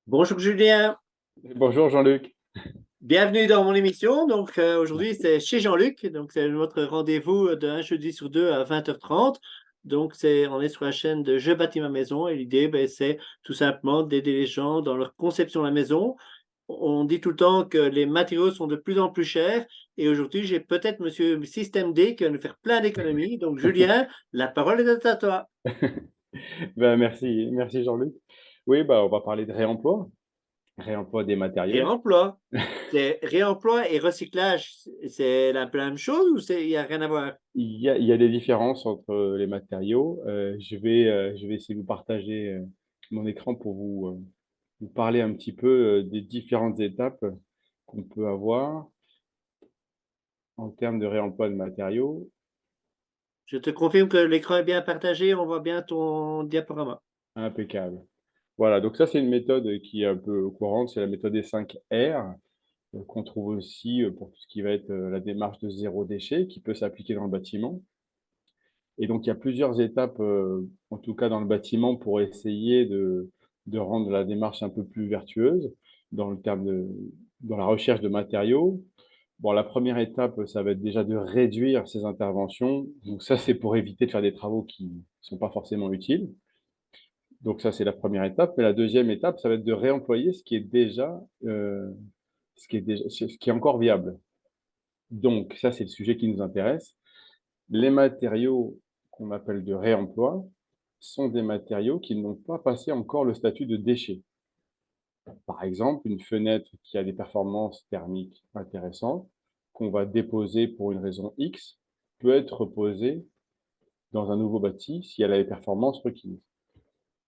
Bonjour Julien, Bonjour Jean-Luc. bienvenue dans mon émission. Aujourd'hui c'est chez Jean-Luc, donc c'est notre rendez-vous d'un jeudi sur deux à 20h30. On est sur la chaîne de Je bâtis ma maison et l'idée c'est tout simplement d'aider les gens dans leur conception de la maison. On dit tout le temps que les matériaux sont de plus en plus chers et aujourd'hui j'ai peut-être Monsieur Système D qui va nous faire plein d'économies. Donc Julien, la parole est à toi. Merci Jean-Luc. Oui, on va parler de réemploi, réemploi des matériaux. Réemploi. C'est réemploi et recyclage, c'est un peu la même chose ou il n'y a rien à voir? Il y a des différences entre les matériaux. Je vais essayer de vous partager mon écran pour vous parler un petit peu des différentes étapes qu'on peut avoir en termes de réemploi de matériaux. Je te confirme que l'écran est bien partagé, on voit bien ton diaporama. Impeccable. Voilà, donc ça c'est une méthode qui est un peu courante, c'est la méthode des 5 R. Qu'on trouve aussi pour tout ce qui va être la démarche de zéro déchet, qui peut s'appliquer dans le bâtiment. Et donc, il y a plusieurs étapes, en tout cas dans le bâtiment, pour essayer de rendre la démarche un peu plus vertueuse dans le terme dans la recherche de matériaux. Bon, la première étape, ça va être déjà de réduire ces interventions. Donc ça, c'est pour éviter de faire des travaux qui ne sont pas forcément utiles. Donc ça, c'est la première étape. Mais la deuxième étape, ça va être de réemployer ce qui est encore viable. Donc, ça, c'est le sujet qui nous intéresse. Les matériaux qu'on appelle de réemploi sont des matériaux qui n'ont pas passé encore le statut de déchet. Par exemple, une fenêtre qui a des performances thermiques intéressantes, qu'on va déposer pour une raison X, peut être reposée dans un nouveau bâti si elle a les performances requises.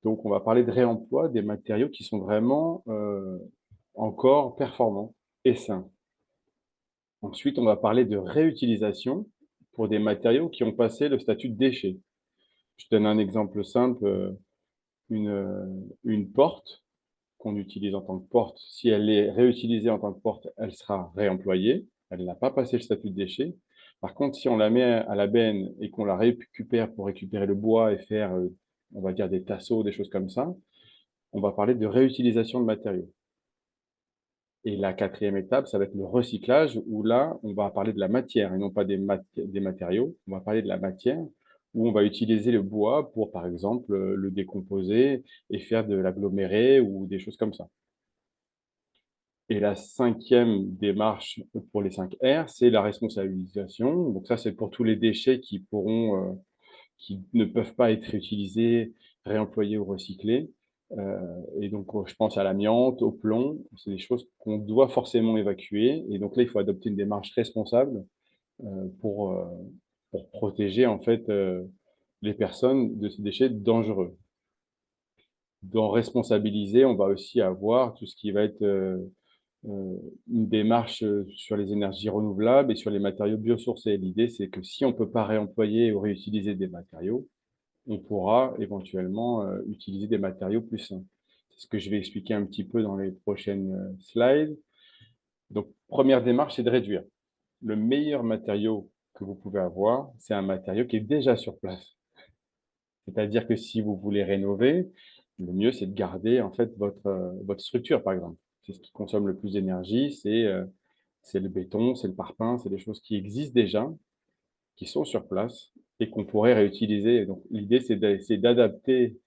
Donc, on va parler de réemploi des matériaux qui sont vraiment encore performants et sains. Ensuite, on va parler de réutilisation pour des matériaux qui ont passé le statut de déchet. Je donne un exemple simple, une porte qu'on utilise en tant que porte. Si elle est réutilisée en tant que porte, elle sera réemployée. Elle n'a pas passé le statut de déchet. Par contre, si on la met à la benne et qu'on la récupère pour récupérer le bois et faire, on va dire, des tasseaux, des choses comme ça, on va parler de réutilisation de matériaux. Et la quatrième étape, ça va être le recyclage, où là, on va parler de la matière et non pas des matériaux. On va parler de la matière, où on va utiliser le bois pour, par exemple, le décomposer et faire de l'aggloméré ou des choses comme ça. Et la cinquième démarche pour les 5 R, c'est la responsabilisation. Donc ça, c'est pour tous les déchets qui ne peuvent pas être réutilisés, réemployés ou recyclés. Et donc, je pense à l'amiante, au plomb. C'est des choses qu'on doit forcément évacuer. Et donc là, il faut adopter une démarche responsable euh, pour, euh, pour protéger en fait les personnes de ces déchets dangereux. Dans responsabiliser, on va aussi avoir tout ce qui va être euh, une démarche sur les énergies renouvelables et sur les matériaux biosourcés. L'idée, c'est que si on ne peut pas réemployer ou réutiliser des matériaux, on pourra éventuellement utiliser des matériaux plus sains. C'est ce que je vais expliquer un petit peu dans les prochaines slides. Donc, première démarche, c'est de réduire. Le meilleur matériau que vous pouvez avoir, c'est un matériau qui est déjà sur place. C'est-à-dire que si vous voulez rénover, le mieux, c'est de garder en fait votre structure, par exemple. C'est ce qui consomme le plus d'énergie, c'est le béton, c'est le parpaing, c'est des choses qui existent déjà, qui sont sur place et qu'on pourrait réutiliser. Donc, l'idée, c'est d'essayer d'adapter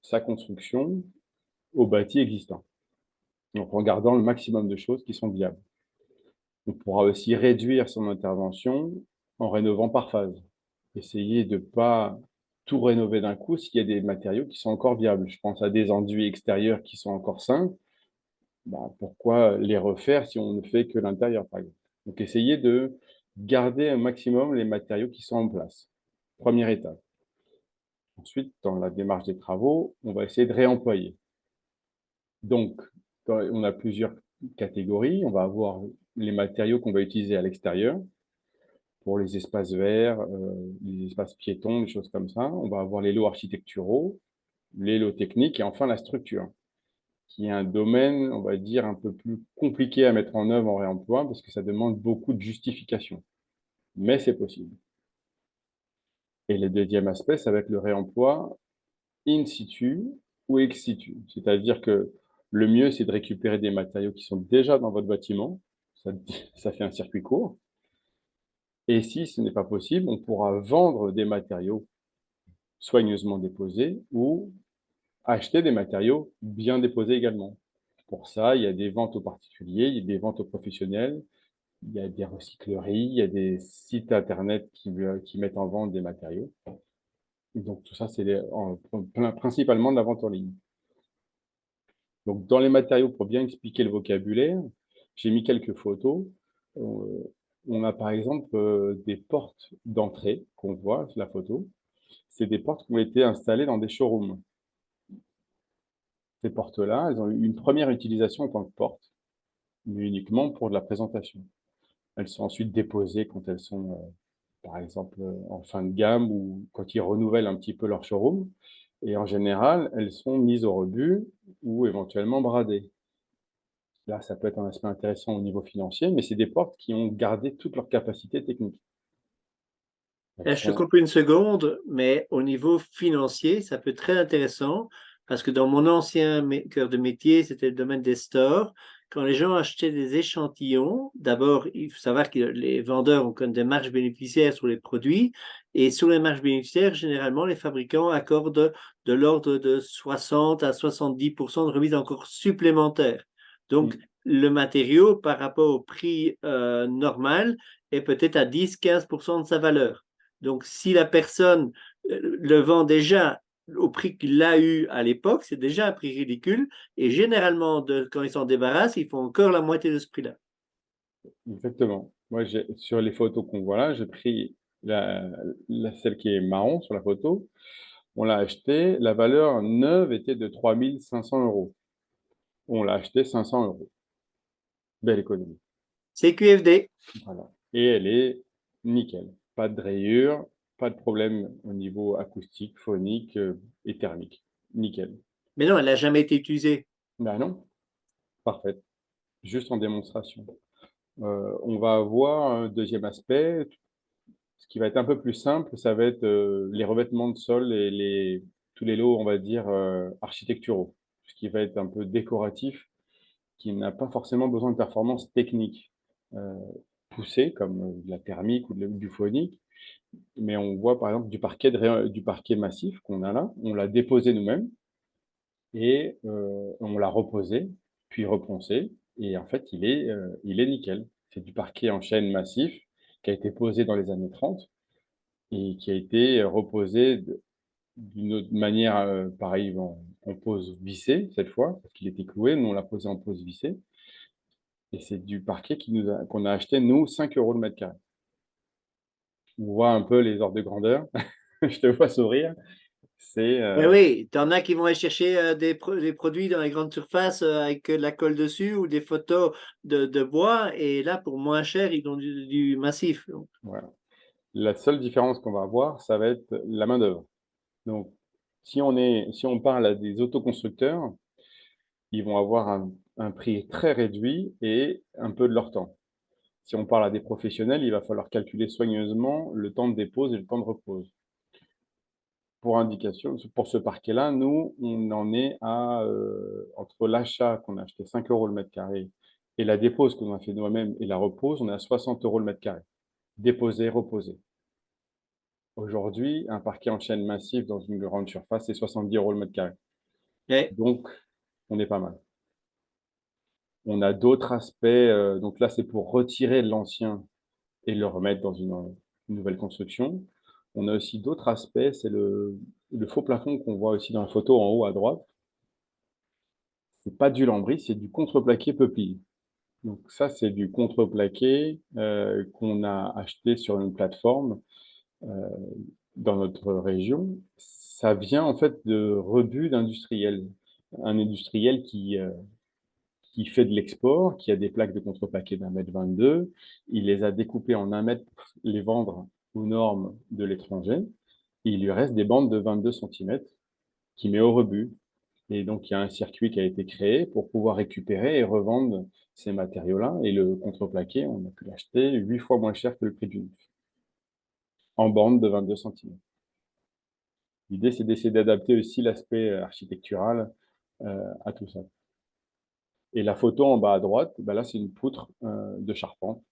sa construction au bâti existant. Donc, en gardant le maximum de choses qui sont viables. On pourra aussi réduire son intervention en rénovant par phase. Essayer de ne pas tout rénover d'un coup s'il y a des matériaux qui sont encore viables. Je pense à des enduits extérieurs qui sont encore sains. Bah, pourquoi les refaire si on ne fait que l'intérieur, par exemple? Donc, essayer de garder un maximum les matériaux qui sont en place. Première étape. Ensuite, dans la démarche des travaux, on va essayer de réemployer. Donc, on a plusieurs catégories. On va avoir les matériaux qu'on va utiliser à l'extérieur pour les espaces verts, les espaces piétons, des choses comme ça. On va avoir les lots architecturaux, les lots techniques et enfin la structure, qui est un domaine, on va dire, un peu plus compliqué à mettre en œuvre en réemploi parce que ça demande beaucoup de justification. Mais c'est possible. Et le deuxième aspect, ça va être le réemploi in situ ou ex situ. C'est-à-dire que Le mieux, c'est de récupérer des matériaux qui sont déjà dans votre bâtiment. Ça, ça fait un circuit court. Et si ce n'est pas possible, on pourra vendre des matériaux soigneusement déposés ou acheter des matériaux bien déposés également. Pour ça, il y a des ventes aux particuliers, il y a des ventes aux professionnels, il y a des recycleries, il y a des sites internet qui mettent en vente des matériaux. Et donc tout ça, c'est principalement de la vente en ligne. Donc dans les matériaux, pour bien expliquer le vocabulaire, j'ai mis quelques photos. On a par exemple des portes d'entrée qu'on voit sur la photo. C'est des portes qui ont été installées dans des showrooms. Ces portes-là, elles ont eu une première utilisation en tant que porte, mais uniquement pour de la présentation. Elles sont ensuite déposées quand elles sont, par exemple, en fin de gamme ou quand ils renouvellent un petit peu leur showroom. Et en général, elles sont mises au rebut ou éventuellement bradées. Là, ça peut être un aspect intéressant au niveau financier, mais c'est des portes qui ont gardé toute leur capacité technique. Elles Je te sont... coupe une seconde, mais au niveau financier, ça peut être très intéressant parce que dans mon ancien cœur de métier, c'était le domaine des stores. Quand les gens achetaient des échantillons, d'abord, il faut savoir que les vendeurs ont comme des marges bénéficiaires sur les produits. Et sur les marges bénéficiaires, généralement, les fabricants accordent de l'ordre de 60 à 70% de remise encore supplémentaire. Donc, le matériau, par rapport au prix normal, est peut-être à 10-15% de sa valeur. Donc, si la personne le vend déjà au prix qu'il a eu à l'époque, c'est déjà un prix ridicule. Et généralement, quand ils s'en débarrassent, ils font encore la moitié de ce prix-là. Exactement. Moi, sur les photos qu'on voit là, j'ai pris celle qui est marron sur la photo. On l'a achetée, la valeur neuve était de 3500 euros. On l'a achetée 500 euros. Belle économie. C'est QFD. Voilà. Et elle est nickel. Pas de rayures, pas de problème au niveau acoustique, phonique et thermique. Nickel. Mais non, elle n'a jamais été utilisée. Ben non, parfait. Juste en démonstration. On va avoir un deuxième aspect. Ce qui va être un peu plus simple, ça va être les revêtements de sol et tous les lots, on va dire, architecturaux. Ce qui va être un peu décoratif, qui n'a pas forcément besoin de performances techniques euh, poussées, comme de la thermique ou du phonique. Mais on voit par exemple du parquet massif qu'on a là, on l'a déposé nous-mêmes et on l'a reposé, puis reponcé. Et en fait, il est nickel. C'est du parquet en chêne massif qui a été posé dans les années 30 et qui a été reposé d'une autre manière, pareil, en pose vissée cette fois, parce qu'il était cloué. Nous, on l'a posé en pose vissée. Et c'est du parquet qu'on a acheté, nous, 5 euros le mètre carré. On voit un peu les ordres de grandeur. Je te vois sourire. C'est Mais oui, tu en as qui vont aller chercher des produits dans les grandes surfaces avec de la colle dessus ou des photos de bois. Et là, pour moins cher, ils ont du massif. Donc, voilà. La seule différence qu'on va avoir, ça va être la main-d'œuvre. Donc, si on parle à des autoconstructeurs, ils vont avoir un prix très réduit et un peu de leur temps. Si on parle à des professionnels, il va falloir calculer soigneusement le temps de dépose et le temps de repose. Pour indication, pour ce parquet-là, nous, on en est à, entre l'achat qu'on a acheté 5 euros le mètre carré et la dépose qu'on a fait nous-mêmes et la repose, on est à 60 euros le mètre carré. Déposé, reposé. Aujourd'hui, un parquet en chaîne massif dans une grande surface, c'est 70 euros le mètre carré. ouais. Donc, on est pas mal. On a d'autres aspects. Donc là, c'est pour retirer l'ancien et le remettre dans une nouvelle construction. On a aussi d'autres aspects. C'est le faux plafond qu'on voit aussi dans la photo en haut à droite. C'est pas du lambris, c'est du contreplaqué peuplier. Donc ça, c'est du contreplaqué qu'on a acheté sur une plateforme euh, dans notre région. Ça vient en fait de rebuts d'industriels. Un industriel qui fait de l'export, qui a des plaques de contreplaqué d'1,22 m. Il les a découpées en 1 m pour les vendre aux normes de l'étranger. Et il lui reste des bandes de 22 cm qu'il met au rebut. Et donc, il y a un circuit qui a été créé pour pouvoir récupérer et revendre ces matériaux-là. Et le contreplaqué, on a pu l'acheter 8 fois moins cher que le prix du neuf, en bande de 22 cm. L'idée, c'est d'essayer d'adapter aussi l'aspect architectural à tout ça. Et la photo en bas à droite, ben là, c'est une poutre de charpente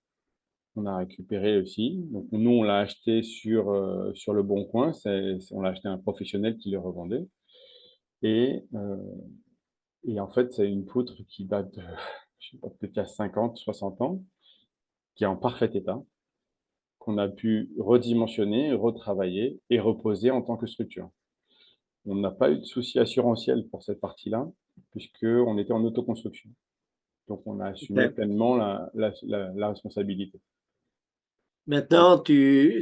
qu'on a récupérée aussi. Donc, nous, on l'a acheté sur le Bon Coin. On l'a acheté à un professionnel qui le revendait. Et, euh, et en fait, c'est une poutre qui date de, je sais pas, peut-être il y a 50, 60 ans, qui est en parfait état, qu'on a pu redimensionner, retravailler et reposer en tant que structure. On n'a pas eu de souci assurantiel pour cette partie-là, puisqu'on était en autoconstruction. Donc, on a assumé Ok. pleinement la responsabilité. Maintenant,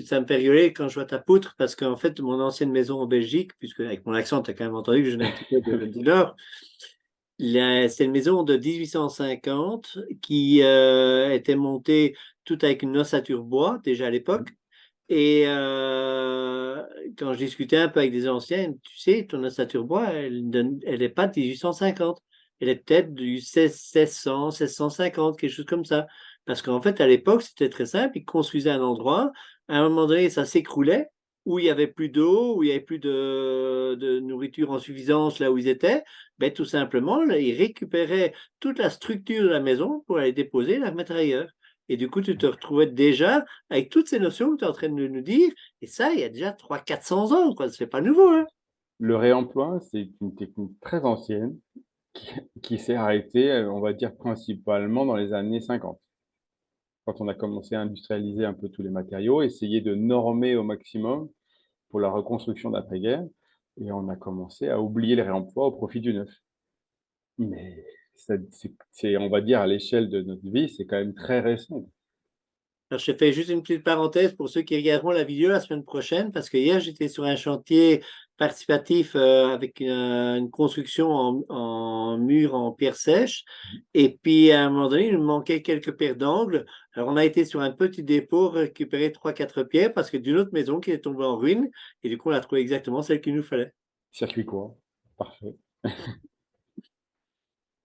ça me fait rigoler quand je vois ta poutre, parce qu'en fait, mon ancienne maison en Belgique, puisque avec mon accent, tu as quand même entendu que je viens un petit peu du Nord, c'est une maison de 1850 qui était montée tout avec une ossature bois, déjà à l'époque. Et quand je discutais un peu avec des anciens, tu sais, ton ossature bois, elle n'est pas de 1850. Elle est peut-être du 1600, 1650, quelque chose comme ça. Parce qu'en fait, à l'époque, c'était très simple. Ils construisaient un endroit. À un moment donné, ça s'écroulait, où il n'y avait plus d'eau, où il n'y avait plus de nourriture en suffisance là où ils étaient. Ben, tout simplement, là, ils récupéraient toute la structure de la maison pour aller déposer et la remettre ailleurs. Et du coup, tu te retrouvais déjà avec toutes ces notions que tu es en train de nous dire. Et ça, il y a déjà 300-400 ans, quoi. Ce n'est pas nouveau, hein. Le réemploi, c'est une technique très ancienne qui s'est arrêtée, on va dire, principalement dans les années 50, quand on a commencé à industrialiser un peu tous les matériaux, essayer de normer au maximum pour la reconstruction d'après-guerre, et on a commencé à oublier le réemploi au profit du neuf. Mais on va dire, à l'échelle de notre vie, c'est quand même très récent. Alors, je te fais juste une petite parenthèse pour ceux qui regarderont la vidéo la semaine prochaine, parce que hier, j'étais sur un chantier participatif avec une construction en mur en pierre sèche. Et puis, à un moment donné, il nous manquait quelques paires d'angles. Alors, on a été sur un petit dépôt récupérer 3-4 pierres parce que d'une autre maison qui est tombée en ruine. Et du coup, on a trouvé exactement celle qu'il nous fallait. Circuit court, parfait.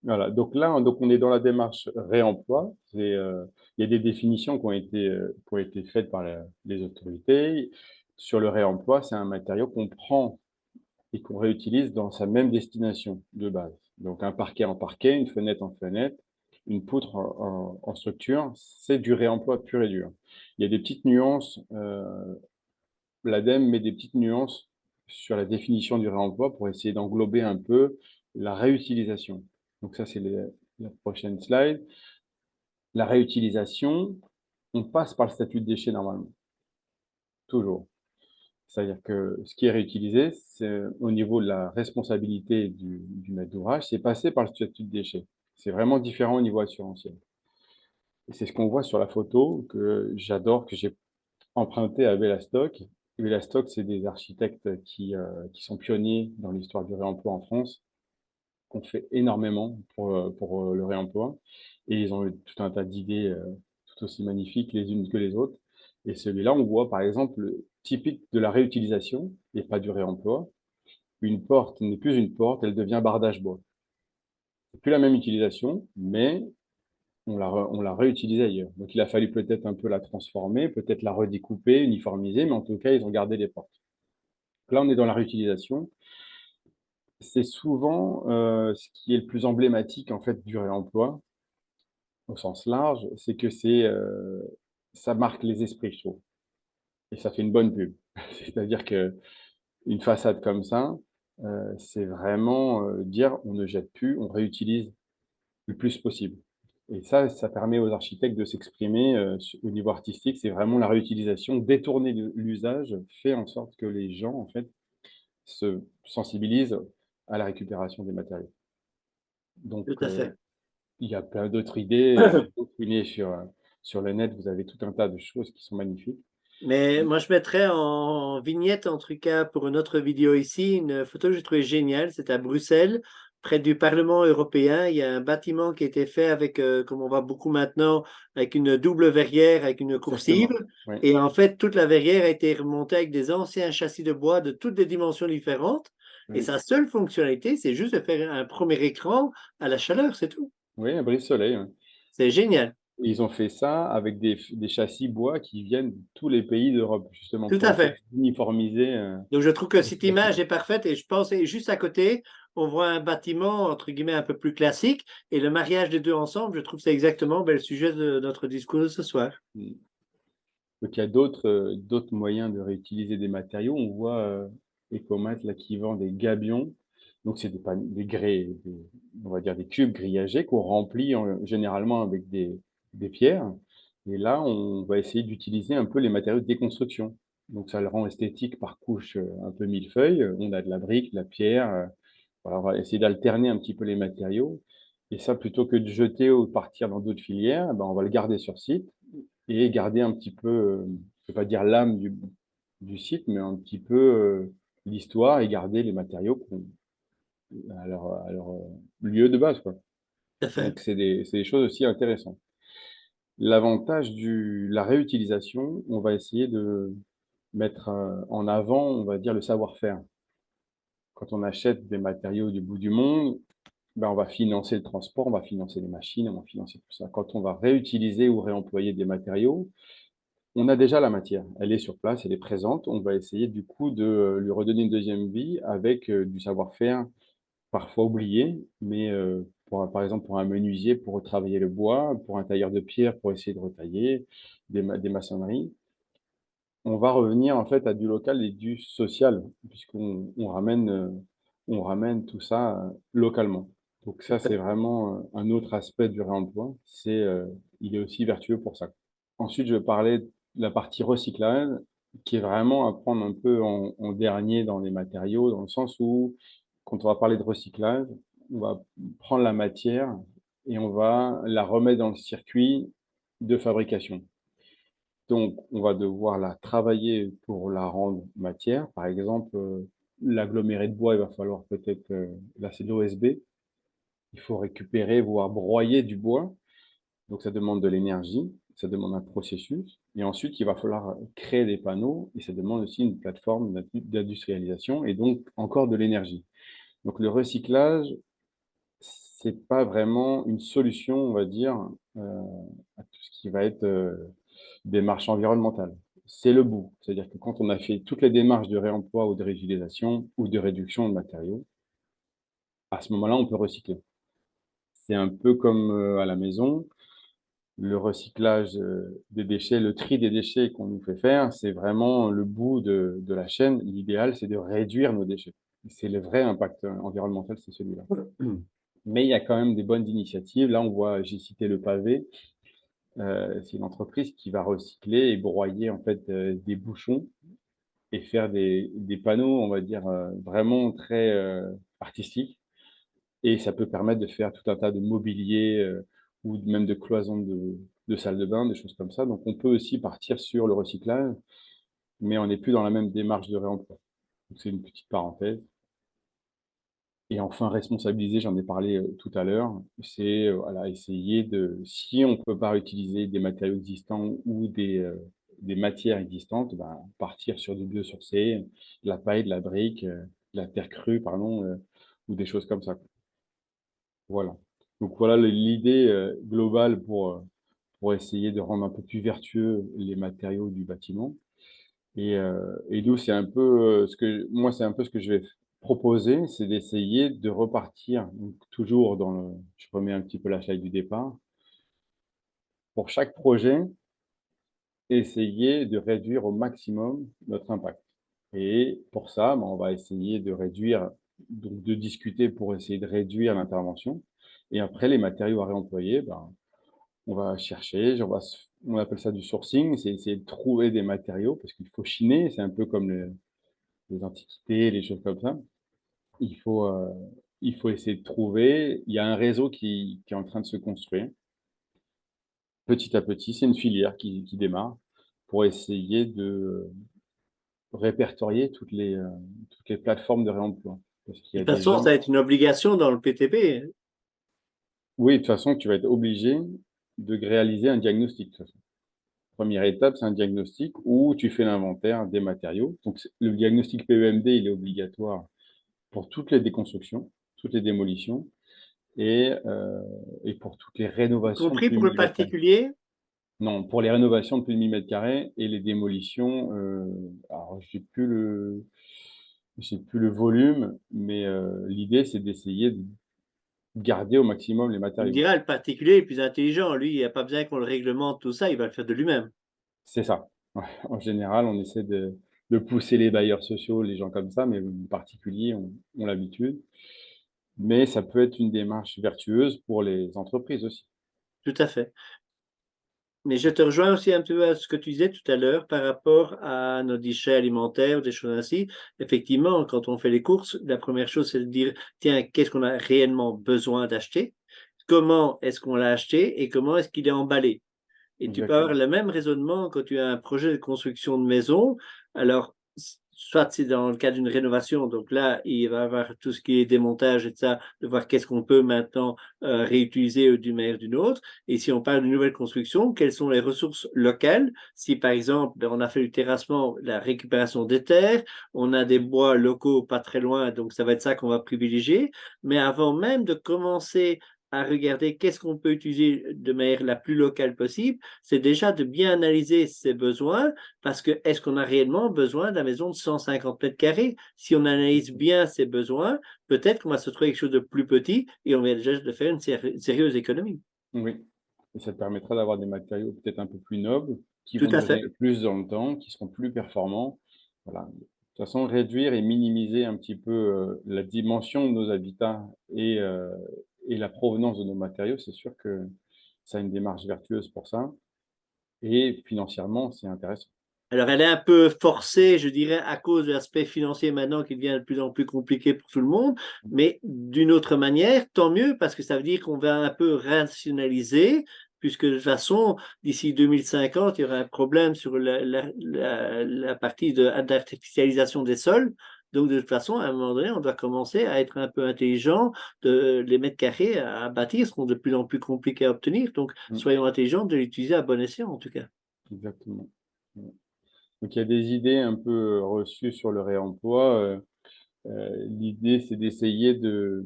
Voilà, donc là, donc on est dans la démarche réemploi. Il y a des définitions qui ont été faites par les autorités. Sur le réemploi, c'est un matériau qu'on prend et qu'on réutilise dans sa même destination de base. Donc un parquet en parquet, une fenêtre en fenêtre, une poutre en structure, c'est du réemploi pur et dur. Il y a des petites nuances, l'ADEME met des petites nuances sur la définition du réemploi pour essayer d'englober un peu la réutilisation. Donc ça, c'est la prochaine slide. La réutilisation, on passe par le statut de déchet normalement, toujours. C'est-à-dire que ce qui est réutilisé, c'est au niveau de la responsabilité du maître d'ouvrage, c'est passé par le statut de déchet. C'est vraiment différent au niveau assurantiel. Et c'est ce qu'on voit sur la photo que j'adore, que j'ai emprunté à Velastock. Velastock, c'est des architectes qui sont pionniers dans l'histoire du réemploi en France, qu'on fait énormément pour le réemploi. Et ils ont eu tout un tas d'idées tout aussi magnifiques les unes que les autres. Et celui-là, on voit par exemple typique de la réutilisation et pas du réemploi. Une porte n'est plus une porte, elle devient bardage bois. C'est plus la même utilisation, mais on l'a réutilisée ailleurs. Donc il a fallu peut-être un peu la transformer, peut-être la redécouper, uniformiser, mais en tout cas, ils ont gardé les portes. Donc là, on est dans la réutilisation. C'est souvent ce qui est le plus emblématique en fait du réemploi au sens large, c'est que ça marque les esprits, je trouve, et ça fait une bonne pub. C'est-à-dire que une façade comme ça, c'est vraiment dire on ne jette plus, on réutilise le plus possible. Et ça permet aux architectes de s'exprimer au niveau artistique. C'est vraiment la réutilisation, détourner l'usage, fait en sorte que les gens en fait se sensibilisent à la récupération des matériaux. Donc, Tout à fait. il y a plein d'autres idées. Si vous fouinez sur le net, vous avez tout un tas de choses qui sont magnifiques. Mais moi, je mettrais en vignette, en tout cas, pour une autre vidéo ici, une photo que j'ai trouvée géniale. C'est à Bruxelles, près du Parlement européen. Il y a un bâtiment qui a été fait avec, comme on voit beaucoup maintenant, avec une double verrière, avec une coursive. Exactement. Oui, Et en fait, toute la verrière a été remontée avec des anciens châssis de bois de toutes les dimensions différentes. Et oui, sa seule fonctionnalité, c'est juste de faire un premier écran à la chaleur, c'est tout. oui, à Brise-Soleil. Oui. C'est génial. Ils ont fait ça avec des châssis bois qui viennent de tous les pays d'Europe, justement, Tout pour à essayer fait. d'uniformiser. Donc, je trouve que cette image est parfaite et je pense, et juste à côté, on voit un bâtiment, entre guillemets, un peu plus classique. Et le mariage des deux ensemble, je trouve que c'est exactement le sujet de notre discours de ce soir. Mm. Donc, il y a d'autres moyens de réutiliser des matériaux. On voit Ecomat là, qui vend des gabions. Donc, c'est on va dire des cubes grillagés qu'on remplit généralement avec des pierres. Et là, on va essayer d'utiliser un peu les matériaux de déconstruction. Donc, ça le rend esthétique par couche un peu millefeuille. On a de la brique, de la pierre. Voilà, on va essayer d'alterner un petit peu les matériaux. Et ça, plutôt que de jeter ou de partir dans d'autres filières, ben, on va le garder sur site et garder un petit peu, je ne vais pas dire l'âme du site, mais un petit peu l'histoire et garder les matériaux à leur lieu de base, quoi. Tout à fait. Donc, c'est des choses aussi intéressantes. L'avantage de la réutilisation, on va essayer de mettre en avant, on va dire, le savoir-faire. Quand on achète des matériaux du bout du monde, ben, on va financer le transport, on va financer les machines, on va financer tout ça. Quand on va réutiliser ou réemployer des matériaux, on a déjà la matière, elle est sur place, elle est présente. On va essayer du coup de lui redonner une deuxième vie avec du savoir-faire parfois oublié, mais par exemple pour un menuisier pour retravailler le bois, pour un tailleur de pierre pour essayer de retailler, des maçonneries. On va revenir en fait à du local et du social, puisqu'on ramène tout ça localement. Donc ça, c'est vraiment un autre aspect du réemploi. Il est aussi vertueux pour ça. Ensuite, je vais parler de la partie recyclage, qui est vraiment à prendre un peu en dernier dans les matériaux, dans le sens où, quand on va parler de recyclage, on va prendre la matière et on va la remettre dans le circuit de fabrication. Donc, on va devoir la travailler pour la rendre matière. Par exemple, l'aggloméré de bois, il va falloir peut-être, là c'est de l'OSB, il faut récupérer, voire broyer du bois. Donc, ça demande de l'énergie, ça demande un processus. Et ensuite, il va falloir créer des panneaux et ça demande aussi une plateforme d'industrialisation et donc encore de l'énergie. Donc, le recyclage, c'est pas vraiment une solution, on va dire, à tout ce qui va être démarche environnementale. C'est le bout. C'est-à-dire que quand on a fait toutes les démarches de réemploi ou de réutilisation ou de réduction de matériaux, à ce moment-là, on peut recycler. C'est un peu comme à la maison. Le recyclage des déchets, le tri des déchets qu'on nous fait faire, c'est vraiment le bout de la chaîne. L'idéal, c'est de réduire nos déchets. C'est le vrai impact environnemental, c'est celui-là. Mais il y a quand même des bonnes initiatives. Là, on voit, j'ai cité le pavé. C'est une entreprise qui va recycler et broyer en fait des bouchons et faire des panneaux, on va dire, vraiment très artistiques. Et ça peut permettre de faire tout un tas de mobilier ou même de cloisons de salle de bain, des choses comme ça. Donc, on peut aussi partir sur le recyclage, mais on n'est plus dans la même démarche de réemploi. Donc, c'est une petite parenthèse. Et enfin, responsabiliser, j'en ai parlé tout à l'heure, c'est voilà, essayer si on ne peut pas utiliser des matériaux existants ou des matières existantes, ben, partir sur du biosourcé, de la paille, de la brique, de la terre crue, pardon, ou des choses comme ça. Voilà. Donc voilà l'idée globale pour essayer de rendre un peu plus vertueux les matériaux du bâtiment. Et nous, c'est un peu moi, c'est un peu ce que je vais proposer, c'est d'essayer de repartir, donc toujours je remets un petit peu la slide du départ. Pour chaque projet, essayer de réduire au maximum notre impact. Et pour ça, ben, on va essayer de réduire, donc de discuter pour essayer de réduire l'intervention. Et après, les matériaux à réemployer, ben, on va chercher, on appelle ça du sourcing, c'est essayer de trouver des matériaux parce qu'il faut chiner, c'est un peu comme les antiquités, les choses comme ça. Il faut, euh, il faut essayer de trouver. Il y a un réseau qui est en train de se construire. Petit à petit, c'est une filière qui démarre pour essayer de répertorier toutes les plateformes de réemploi. Parce qu'il y De a toute des façon, ça gens. va être une obligation dans le PTB. Oui, de toute façon, tu vas être obligé de réaliser un diagnostic. De toute façon. Première étape, c'est un diagnostic où tu fais l'inventaire des matériaux. Donc, le diagnostic PEMD, il est obligatoire pour toutes les déconstructions, toutes les démolitions et pour toutes les Y rénovations de compris plus de pour le 1000 mètres carrés. particulier. Non, pour les rénovations de plus de 1000 mètres carrés et les démolitions, alors je sais plus je sais plus le volume, mais l'idée, c'est d'essayer de garder au maximum les Il me matériaux. dira, le particulier est plus intelligent. Lui, il a pas besoin qu'on le réglemente, tout ça, il va le faire de lui-même. C'est ça. Ouais. En général, on essaie de pousser les bailleurs sociaux, les gens comme ça, mais les particuliers ont l'habitude. Mais ça peut être une démarche vertueuse pour les entreprises aussi. Tout à fait. Mais je te rejoins aussi un peu à ce que tu disais tout à l'heure par rapport à nos déchets alimentaires ou des choses ainsi. Effectivement, quand on fait les courses, la première chose, c'est de dire, tiens, qu'est-ce qu'on a réellement besoin d'acheter? Comment est-ce qu'on l'a acheté et comment est-ce qu'il est emballé? Et tu peux avoir Exactement. le même raisonnement quand tu as un projet de construction de maison. Alors, soit c'est dans le cas d'une rénovation, donc là, il va y avoir tout ce qui est démontage et de ça, de voir qu'est-ce qu'on peut maintenant réutiliser d'une manière ou d'une autre. Et si on parle d'une nouvelle construction, quelles sont les ressources locales? Si par exemple, ben, on a fait du terrassement, la récupération des terres, on a des bois locaux pas très loin, donc ça va être ça qu'on va privilégier. Mais avant même de commencer à regarder qu'est-ce qu'on peut utiliser de manière la plus locale possible, c'est déjà de bien analyser ses besoins, parce que est-ce qu'on a réellement besoin d'une maison de 150 mètres carrés? Si on analyse bien ses besoins, peut-être qu'on va se trouver quelque chose de plus petit et on vient déjà de faire une sérieuse économie. Oui. Et ça te permettra d'avoir des matériaux peut-être un peu plus nobles, qui Tout vont à fait. durer plus dans le temps, qui seront plus performants. Voilà. De toute façon, réduire et minimiser un petit peu, la dimension de nos habitats et la provenance de nos matériaux, c'est sûr que ça a une démarche vertueuse pour ça et financièrement, c'est intéressant. Alors, elle est un peu forcée, je dirais, à cause de l'aspect financier maintenant qui devient de plus en plus compliqué pour tout le monde. Mais d'une autre manière, tant mieux, parce que ça veut dire qu'on va un peu rationaliser, puisque de toute façon, d'ici 2050, il y aura un problème sur la partie d'artificialisation des sols. Donc, de toute façon, à un moment donné, on doit commencer à être un peu intelligent. Les mètres carrés à bâtir seront de plus en plus compliqués à obtenir. Donc, Mmh, soyons intelligents de l'utiliser à bon escient, en tout cas. exactement. Ouais. Donc il y a des idées un peu, reçues sur le réemploi, l'idée, c'est d'essayer de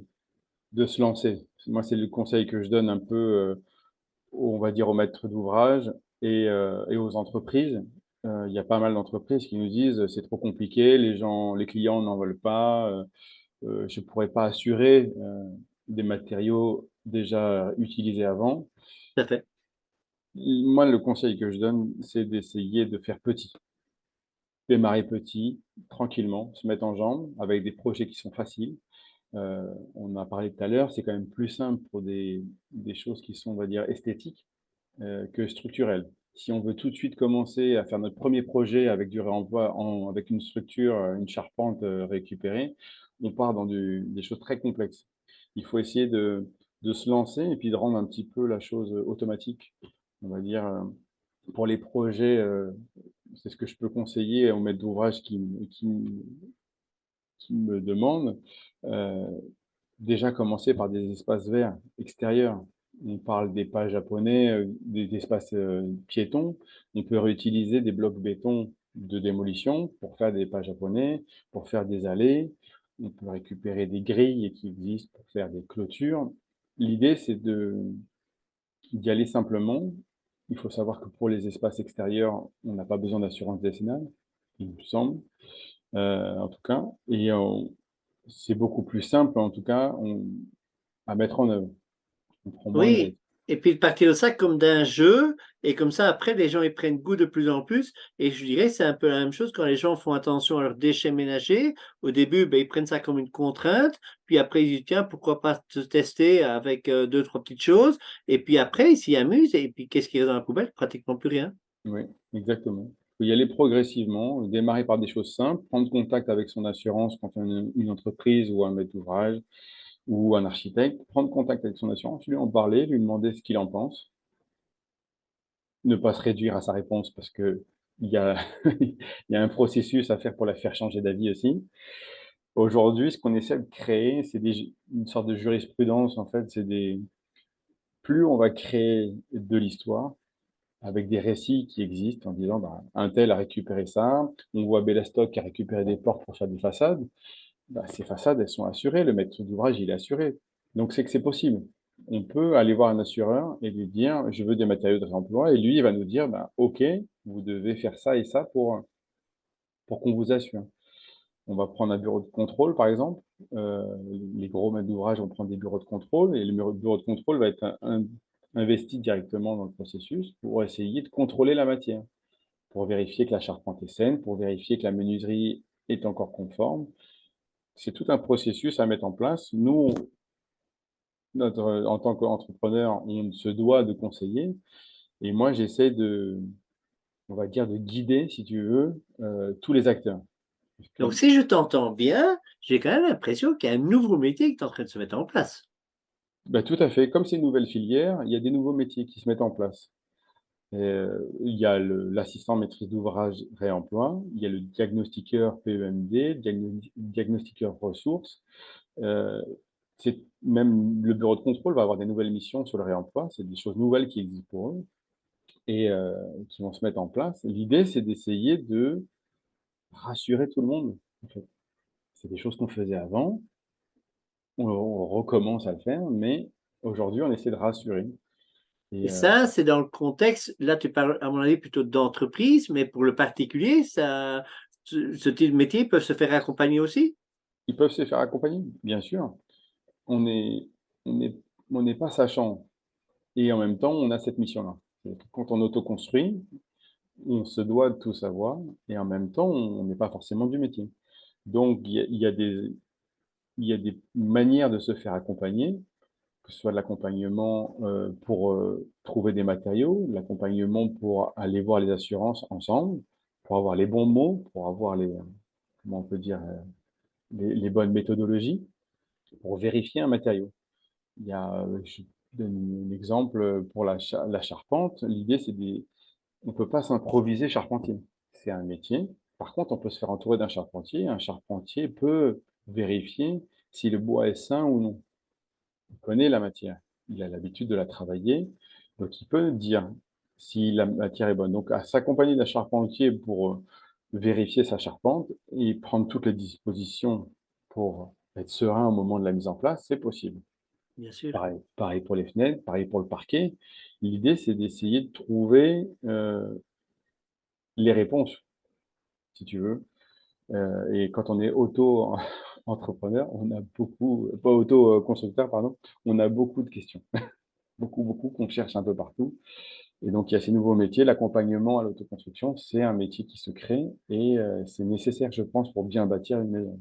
se lancer. Moi, c'est le conseil que je donne un peu, on va dire aux maîtres d'ouvrage et aux entreprises. Il y a pas mal d'entreprises qui nous disent: «C'est trop compliqué, les clients n'en veulent pas, je ne pourrais pas assurer, des matériaux déjà utilisés avant». Tout à fait. Moi, le conseil que je donne, c'est d'essayer de faire petit. Démarrer petit, tranquillement, se mettre en jambes avec des projets qui sont faciles. On en a parlé tout à l'heure, c'est quand même plus simple pour des choses qui sont, on va dire, esthétiques, que structurelles. Si on veut tout de suite commencer à faire notre premier projet avec du réemploi avec une structure, une charpente, récupérée, on part dans des choses très complexes. Il faut essayer de se lancer et puis de rendre un petit peu la chose, automatique. On va dire, pour les projets, c'est ce que je peux conseiller aux maîtres d'ouvrage qui me demandent, heu, déjà commencer par des espaces verts extérieurs. On parle des pas japonais, des espaces, piétons. On peut réutiliser des blocs béton de démolition pour faire des pas japonais, pour faire des allées. On peut récupérer des grilles qui existent pour faire des clôtures. L'idée, c'est d'y aller simplement. Il faut savoir que pour les espaces extérieurs, on n'a pas besoin d'assurance décennale, il me semble, en tout cas, et c'est beaucoup plus simple, en tout cas, à mettre en œuvre. On prend moins de Oui, risques. et puis de partir de ça comme d'un jeu, et comme ça, après, les gens ils prennent goût de plus en plus. Et je dirais, c'est un peu la même chose quand les gens font attention à leurs déchets ménagers. Au début, ben, ils prennent ça comme une contrainte, puis après, ils disent, tiens, pourquoi pas se tester avec deux, trois petites choses. Et puis après, ils s'y amusent, et puis qu'est-ce qu'il y a dans la poubelle? Pratiquement plus rien. Oui, exactement. Il faut y aller progressivement, démarrer par des choses simples, prendre contact avec son assurance quand on a une entreprise ou un maître d'ouvrage ou un architecte, prendre contact avec son assurance, lui en parler, lui demander ce qu'il en pense. Ne pas se réduire à sa réponse parce qu'il y a il y a un processus à faire pour la faire changer d'avis aussi. Aujourd'hui, ce qu'on essaie de créer, c'est une sorte de jurisprudence, en fait, plus on va créer de l'histoire avec des récits qui existent en disant, bah, un tel a récupéré ça, on voit Bellastock qui a récupéré des portes pour faire des façades, bah, ces façades, elles sont assurées, le maître d'ouvrage, il est assuré. Donc c'est que c'est possible. On peut aller voir un assureur et lui dire: «Je veux des matériaux de réemploi», et lui, il va nous dire: «Bah, OK, vous devez faire ça et ça pour qu'on vous assure». On va prendre un bureau de contrôle, par exemple. Les gros maîtres d'ouvrage vont prendre des bureaux de contrôle et le bureau de contrôle va être investi directement dans le processus pour essayer de contrôler la matière, pour vérifier que la charpente est saine, pour vérifier que la menuiserie est encore conforme. C'est tout un processus à mettre en place. Nous, en tant qu'entrepreneur, on se doit de conseiller. Et moi, j'essaie on va dire, de guider, si tu veux, tous les acteurs. Donc, si je t'entends bien, j'ai quand même l'impression qu'il y a un nouveau métier qui est en train de se mettre en place. Bah, tout à fait. Comme c'est une nouvelle filière, il y a des nouveaux métiers qui se mettent en place. Il y a l'assistant maîtrise d'ouvrage réemploi, il y a le diagnostiqueur PEMD, diagnostiqueur ressources. Euh, Même le bureau de contrôle va avoir des nouvelles missions sur le réemploi. C'est des choses nouvelles qui existent pour eux et qui vont se mettre en place. L'idée, c'est d'essayer de rassurer tout le monde, en fait. C'est des choses qu'on faisait avant, on recommence à le faire, mais aujourd'hui, on essaie de rassurer. Et Et ça, c'est dans le contexte, là, tu parles, à mon avis, plutôt d'entreprise, mais pour le particulier, ce type de métier peut se faire accompagner aussi. ils peuvent se faire accompagner, bien sûr. On est, on est, on n'est pas sachant et en même temps, on a cette mission-là. Quand on autoconstruit, on se doit de tout savoir et en même temps, on n'est pas forcément du métier. Donc, il y a des manières de se faire accompagner, que ce soit de l'accompagnement pour trouver des matériaux, l'accompagnement pour aller voir les assurances ensemble, pour avoir les bons mots, pour avoir comment on peut dire, les bonnes méthodologies, pour vérifier un matériau. Je donne un exemple pour la charpente. L'idée, on ne peut pas s'improviser charpentier. C'est un métier. Par contre, on peut se faire entourer d'un charpentier. Un charpentier peut vérifier si le bois est sain ou non. Il connaît la matière, il a l'habitude de la travailler, donc il peut dire si la matière est bonne. Donc à s'accompagner d'un charpentier pour vérifier sa charpente et prendre toutes les dispositions pour être serein au moment de la mise en place, c'est possible. Bien sûr. Pareil pour les fenêtres, pareil pour le parquet. L'idée, c'est d'essayer de trouver les réponses, si tu veux. Et quand on est auto-entrepreneur, on a beaucoup, pas auto-constructeur, pardon, on a beaucoup de questions. Beaucoup qu'on cherche un peu partout. Et donc, il y a ces nouveaux métiers. L'accompagnement à l'autoconstruction, c'est un métier qui se crée et c'est nécessaire, je pense, pour bien bâtir une maison.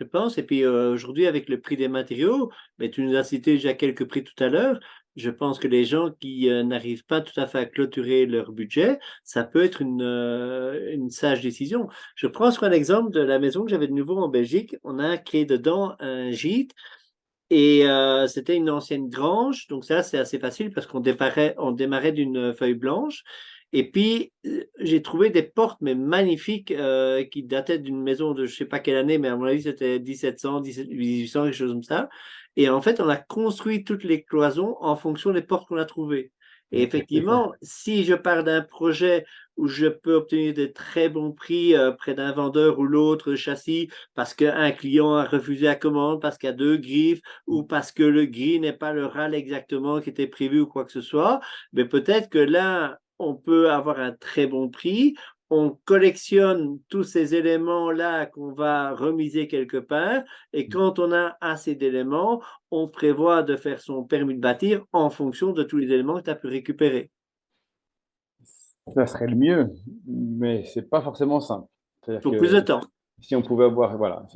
Je pense. Et puis aujourd'hui, avec le prix des matériaux, mais tu nous as cité déjà quelques prix tout à l'heure. Je pense que les gens qui n'arrivent pas tout à fait à clôturer leur budget, ça peut être une sage décision. Je prends sur un exemple de la maison que j'avais de nouveau en Belgique. On a créé dedans un gîte et c'était une ancienne grange. Donc ça, c'est assez facile parce on démarrait d'une feuille blanche. Et puis, j'ai trouvé des portes, mais magnifiques, qui dataient d'une maison de je ne sais pas quelle année, mais à mon avis, c'était 1700, 1800, quelque chose comme ça. Et en fait, on a construit toutes les cloisons en fonction des portes qu'on a trouvées. Et C'est ça. effectivement, si je pars d'un projet où je peux obtenir de très bons prix près d'un vendeur ou l'autre châssis parce qu'un client a refusé la commande, parce qu'il y a deux griffes ou parce que le gris n'est pas le râle exactement qui était prévu ou quoi que ce soit, mais peut-être que là, on peut avoir un très bon prix. On collectionne tous ces éléments-là qu'on va remiser quelque part. Et quand on a assez d'éléments, on prévoit de faire son permis de bâtir en fonction de tous les éléments que tu as pu récupérer. Ça serait le mieux, mais c'est pas forcément simple. Il C'est-à-dire faut plus de que temps. si on pouvait avoir, voilà,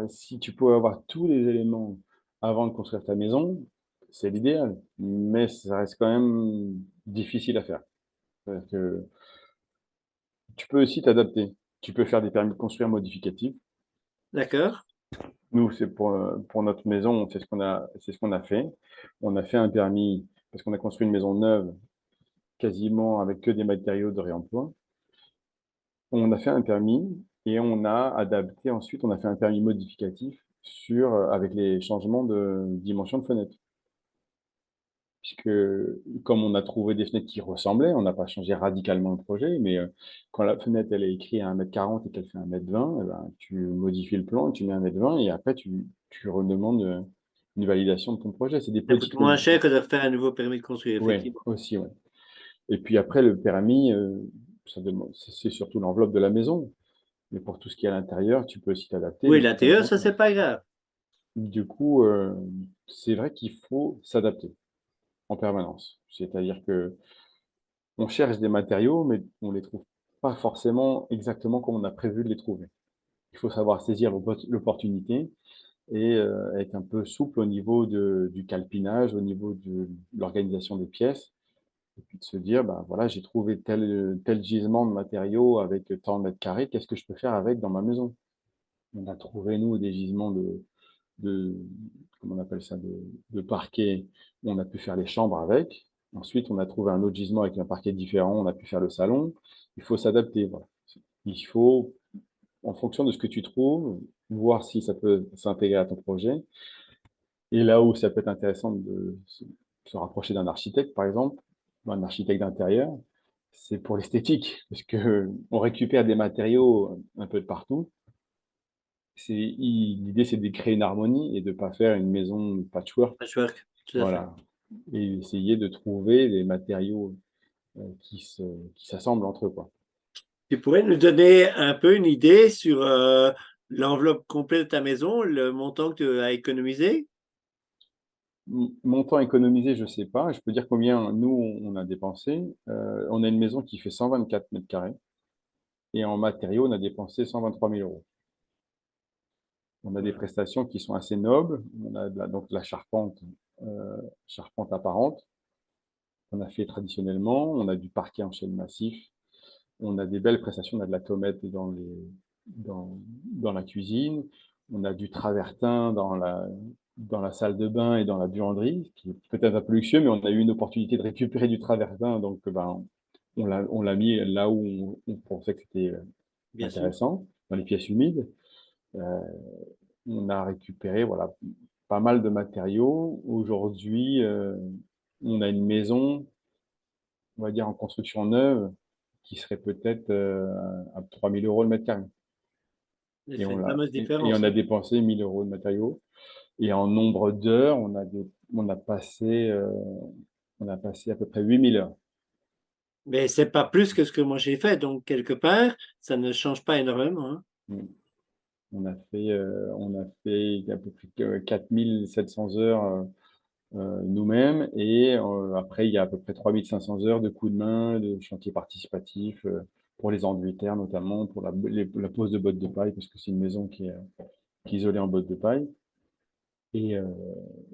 si tu pouvais avoir tous les éléments avant de construire ta maison, c'est l'idéal, mais ça reste quand même difficile à faire. C'est-à-dire que tu peux aussi t'adapter. Tu peux faire des permis de construire modificatifs. D'accord? Nous, c'est pour notre maison, c'est ce qu'on a fait. On a fait un permis parce qu'on a construit une maison neuve, quasiment avec que des matériaux de réemploi. On a fait un permis et on a adapté ensuite, on a fait un permis modificatif avec les changements de dimension de fenêtre. Puisque comme on a trouvé des fenêtres qui ressemblaient, on n'a pas changé radicalement le projet, mais quand la fenêtre elle est écrite à 1,40 m et qu'elle fait 1,20 m, eh ben, tu modifies le plan, tu mets 1,20 m et après tu redemandes une validation de ton projet. C'est des Ça coûte petites moins cher que modifications. de faire un nouveau permis de construire, Ouais, effectivement. aussi, ouais. Et puis après, le permis, c'est surtout l'enveloppe de la maison. Mais pour tout ce qui est à l'intérieur, tu peux aussi t'adapter Oui, de toute l'intérieur, façon. ça, c'est pas grave. Du coup, c'est vrai qu'il faut s'adapter en permanence. C'est-à-dire que on cherche des matériaux, mais on les trouve pas forcément exactement comme on a prévu de les trouver. Il faut savoir saisir l'opportunité et être un peu souple au niveau du calpinage, au niveau de l'organisation des pièces et puis de se dire: «Bah, voilà, j'ai trouvé tel gisement de matériaux avec tant de mètres carrés, qu'est-ce que je peux faire avec dans ma maison?» On a trouvé, nous, des gisements de comment on appelle ça? De parquet, où on a pu faire les chambres avec. Ensuite, on a trouvé un autre gisement avec un parquet différent, on a pu faire le salon. Il faut s'adapter, voilà. Il faut, en fonction de ce que tu trouves, voir si ça peut s'intégrer à ton projet. Et là où ça peut être intéressant de se rapprocher d'un architecte, par exemple, ou un architecte d'intérieur, c'est pour l'esthétique, parce que on récupère des matériaux un peu de partout. L'idée, c'est de créer une harmonie et de pas faire une maison patchwork. Patchwork, tout à fait. Voilà. Et essayer de trouver des matériaux qui s'assemblent entre eux, quoi. Tu pourrais nous donner un peu une idée sur l'enveloppe complète de ta maison, le montant que tu as économisé? Montant économisé, je sais pas. Je peux dire combien nous, on a dépensé. On a une maison qui fait 124 mètres carrés et en matériaux, on a dépensé 123 000 euros. On a des prestations qui sont assez nobles. On a donc la charpente apparente qu'on a fait traditionnellement. On a du parquet en chêne massif. On a des belles prestations. On a de la tomette dans la cuisine. On a du travertin dans la salle de bain et dans la buanderie, qui est peut-être un peu luxueux, mais on a eu une opportunité de récupérer du travertin, donc ben, on l'a mis là où on pensait que c'était Bien sûr. intéressant, dans les pièces humides. Euh, on a récupéré voilà, pas mal de matériaux. Aujourd'hui, on a une maison, on va dire en construction neuve, qui serait peut-être à 3 000 euros le mètre carré. Ça Et fait on une l'a, fameuse et on différence, a hein. dépensé 1 000 euros de matériaux. Et en nombre d'heures, on a passé à peu près 8 000 heures. Mais c'est pas plus que ce que moi j'ai fait, donc quelque part, ça ne change pas énormément, hein. Mm. On a fait à peu près 4 700 heures nous-mêmes et après, il y a à peu près 3 500 heures de coups de main, de chantier participatif pour les enduits terre notamment, pour la pose de bottes de paille, parce que c'est une maison qui est isolée en bottes de paille. Et, euh,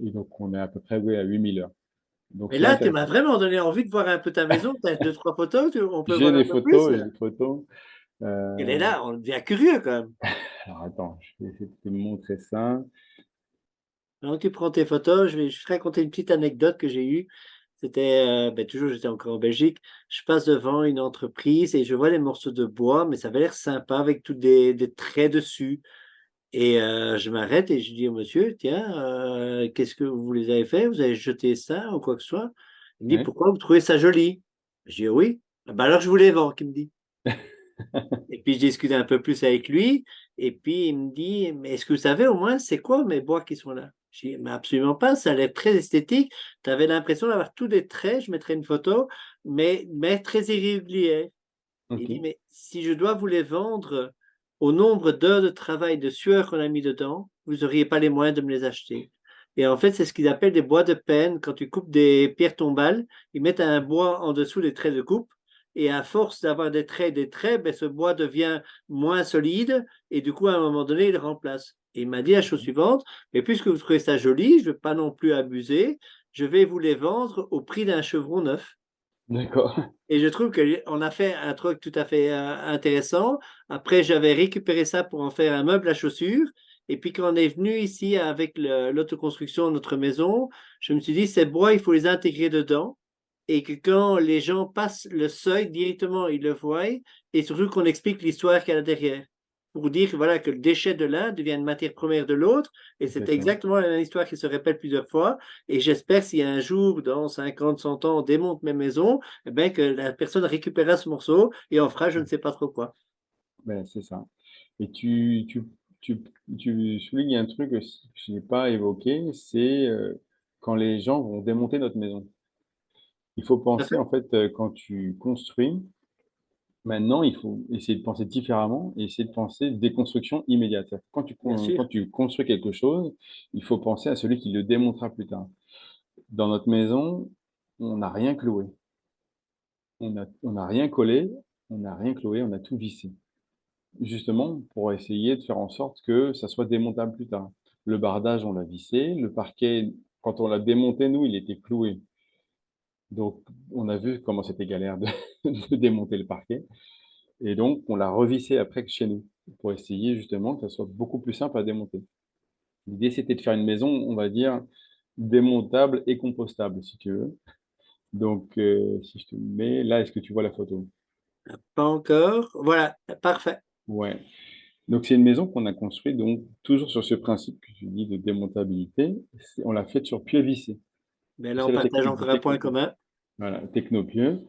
et donc, on est à peu près oui, à 8 000 heures. Donc, Mais c'est là, tu m'as intéressant. vraiment donné envie de voir un peu ta maison. Tu as deux, trois photos, on peut J'ai voir un des peu plus photos, là. j'ai des photos. Elle est Euh, là, on devient curieux quand même. alors, attends, je vais essayer de te montrer ça. Donc, tu prends tes photos, je vais raconter une petite anecdote que j'ai eue. C'était, ben, toujours, j'étais encore en Belgique. Je passe devant une entreprise et je vois des morceaux de bois, mais ça avait l'air sympa avec tous des traits dessus. Et je m'arrête et je dis au monsieur, tiens, qu'est-ce que vous les avez fait? Vous avez jeté ça ou quoi que ce soit? Il me dit, Ouais. pourquoi vous trouvez ça joli? Je dis, oui. Ah ben alors je vous les vends, qu'il me dit. Et puis je discute un peu plus avec lui. Et puis il me dit, mais est-ce que vous savez au moins c'est quoi mes bois qui sont là? Je dis, mais absolument pas, ça a l'air très esthétique. Tu avais l'impression d'avoir tous des traits, je mettrai une photo, mais très irréguliers. Il Ok. dit, mais si je dois vous les vendre au nombre d'heures de travail, de sueur qu'on a mis dedans, vous n'auriez pas les moyens de me les acheter. Et en fait, c'est ce qu'ils appellent des bois de peine. Quand tu coupes des pierres tombales, ils mettent un bois en dessous des traits de coupe. Et à force d'avoir des traits, ben, ce bois devient moins solide. Et du coup, à un moment donné, il remplace. Et il m'a dit la chose suivante, mais puisque vous trouvez ça joli, je ne vais pas non plus abuser, je vais vous les vendre au prix d'un chevron neuf. D'accord. Et je trouve qu'on a fait un truc tout à fait intéressant. Après, j'avais récupéré ça pour en faire un meuble à chaussures. Et puis, quand on est venu ici avec l'autoconstruction de notre maison, je me suis dit, ces bois, il faut les intégrer dedans. Et que quand les gens passent le seuil, directement, ils le voient. Et surtout qu'on explique l'histoire qu'il y a derrière. Pour dire que, voilà, que le déchet de l'un devient une matière première de l'autre. Et c'est Exactement. exactement la même histoire qui se répète plusieurs fois. Et j'espère si un jour, dans 50, 100 ans, on démonte mes maisons, eh ben, que la personne récupérera ce morceau et en fera je ne sais pas trop quoi. Ben, c'est ça. Et tu, tu soulignes un truc aussi que je n'ai pas évoqué, c'est quand les gens vont démonter notre maison. Il faut Tout à penser, fait. en fait, quand tu construis, Maintenant, il faut essayer de penser différemment et essayer de penser déconstruction immédiate. C'est-à-dire que Bien sûr. quand tu construis quelque chose, il faut penser à celui qui le démontera plus tard. Dans notre maison, on n'a rien cloué, on n'a rien collé, on n'a rien cloué, on a tout vissé. Justement, pour essayer de faire en sorte que ça soit démontable plus tard. Le bardage, on l'a vissé, le parquet, quand on l'a démonté, nous, il était cloué. Donc, on a vu comment c'était galère de, de démonter le parquet. Et donc, on l'a revissé après chez nous, pour essayer justement que ça soit beaucoup plus simple à démonter. L'idée, c'était de faire une maison, on va dire, démontable et compostable, si tu veux. Donc, si je te mets là, est-ce que tu vois la photo? Pas encore. Voilà, parfait. Ouais. Donc, c'est une maison qu'on a construite, donc, toujours sur ce principe que tu dis de démontabilité. On l'a faite sur pieux vissé. Mais Tu là, sais, on la partage technique du encore un point techno, commun. voilà, technopieux.